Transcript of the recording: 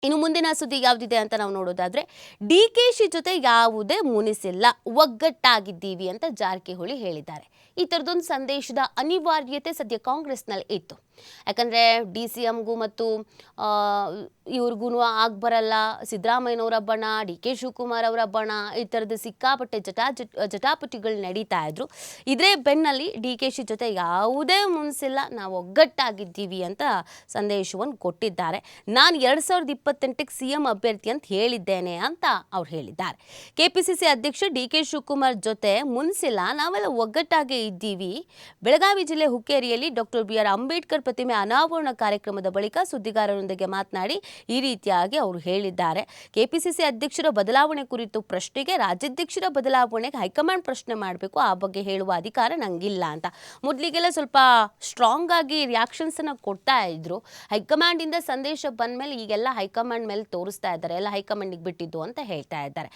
ಇನ್ನು ಮುಂದಿನ ಸುದ್ದಿ ಯಾವುದಿದೆ ಅಂತ ನಾವು ನೋಡೋದಾದ್ರೆ ಡಿ.ಕೆ.ಶಿ ಜೊತೆ ಯಾವುದೇ ಮುನಿಸಿಲ್ಲ, ಒಗ್ಗಟ್ಟಾಗಿದ್ದೀವಿ ಅಂತ ಜಾರಕಿಹೊಳಿ ಹೇಳಿದ್ದಾರೆ. ಈ ಥರದೊಂದು ಸಂದೇಶದ ಅನಿವಾರ್ಯತೆ ಸದ್ಯ ಕಾಂಗ್ರೆಸ್ನಲ್ಲಿ ಇತ್ತು. ಯಾಕಂದರೆ ಡಿ.ಸಿ.ಎಂಗೂ ಮತ್ತು ಇವ್ರಿಗೂ ಬರಲ್ಲ, ಸಿದ್ದರಾಮಯ್ಯನವರ ಬಣ, ಡಿ.ಕೆ. ಶಿವಕುಮಾರ್ ಅವರ ಬಣ, ಈ ಥರದ ಸಿಕ್ಕಾಪಟ್ಟೆ ಜಟಾಪಟಿಗಳು ನಡೀತಾ ಇದ್ರು. ಇದೇ ಬೆನ್ನಲ್ಲಿ ಡಿ.ಕೆ.ಶಿ ಜೊತೆ ಯಾವುದೇ ಮುನಿಸಿಲ್ಲ, ನಾವು ಒಗ್ಗಟ್ಟಾಗಿದ್ದೀವಿ ಅಂತ ಸಂದೇಶವನ್ನು ಕೊಟ್ಟಿದ್ದಾರೆ. ನಾನು 2028ಕ್ಕೆ ಸಿ.ಎಂ ಅಭ್ಯರ್ಥಿ ಅಂತ ಹೇಳಿದ್ದೇನೆ ಅಂತ ಅವ್ರು ಹೇಳಿದ್ದಾರೆ. ಕೆಪಿಸಿಸಿ ಅಧ್ಯಕ್ಷ ಡಿ.ಕೆ. ಶಿವಕುಮಾರ್ ಜೊತೆ ಮುನಿಸಿಲ್ಲ, ನಾವೆಲ್ಲ ಒಗ್ಗಟ್ಟಾಗೇ ಇದ್ದೀವಿ. ಬೆಳಗಾವಿ ಜಿಲ್ಲೆ ಹುಕ್ಕೇರಿಯಲ್ಲಿ ಡಾಕ್ಟರ್ ಬಿ.ಆರ್. ಅಂಬೇಡ್ಕರ್ ಪ್ರತಿಮೆ ಅನಾವರಣ ಕಾರ್ಯಕ್ರಮದ ಬಳಿಕ ಸುದ್ದಿಗಾರರೊಂದಿಗೆ ಮಾತನಾಡಿ ಈ ರೀತಿಯಾಗಿ ಅವರು ಹೇಳಿದ್ದಾರೆ. ಕೆಪಿಸಿಸಿ ಅಧ್ಯಕ್ಷರ ಬದಲಾವಣೆ ಕುರಿತು ಪ್ರಶ್ನೆಗೆ ರಾಜ್ಯಾಧ್ಯಕ್ಷರ ಬದಲಾವಣೆಗೆ ಹೈಕಮಾಂಡ್ ಪ್ರಶ್ನೆ ಮಾಡಬೇಕು, ಆ ಬಗ್ಗೆ ಹೇಳುವ ಅಧಿಕಾರ ನಂಗಿಲ್ಲ ಅಂತ. ಮೊದಲಿಗೆಲ್ಲ ಸ್ವಲ್ಪ ಸ್ಟ್ರಾಂಗ್ ಆಗಿ ರಿಯಾಕ್ಷನ್ಸ್ ಅನ್ನ ಕೊಡ್ತಾ ಇದ್ರು. ಹೈಕಮಾಂಡ್ ಇಂದ ಸಂದೇಶ ಬಂದ ಮೇಲೆ ಈಗೆಲ್ಲ ಹೈಕಮಾಂಡ್ ಮೇಲೆ ತೋರಿಸ್ತಾ ಇದ್ದಾರೆ, ಎಲ್ಲ ಹೈಕಮಾಂಡ್ಗೆ ಬಿಟ್ಟಿದ್ದು ಅಂತ ಹೇಳ್ತಾ ಇದ್ದಾರೆ.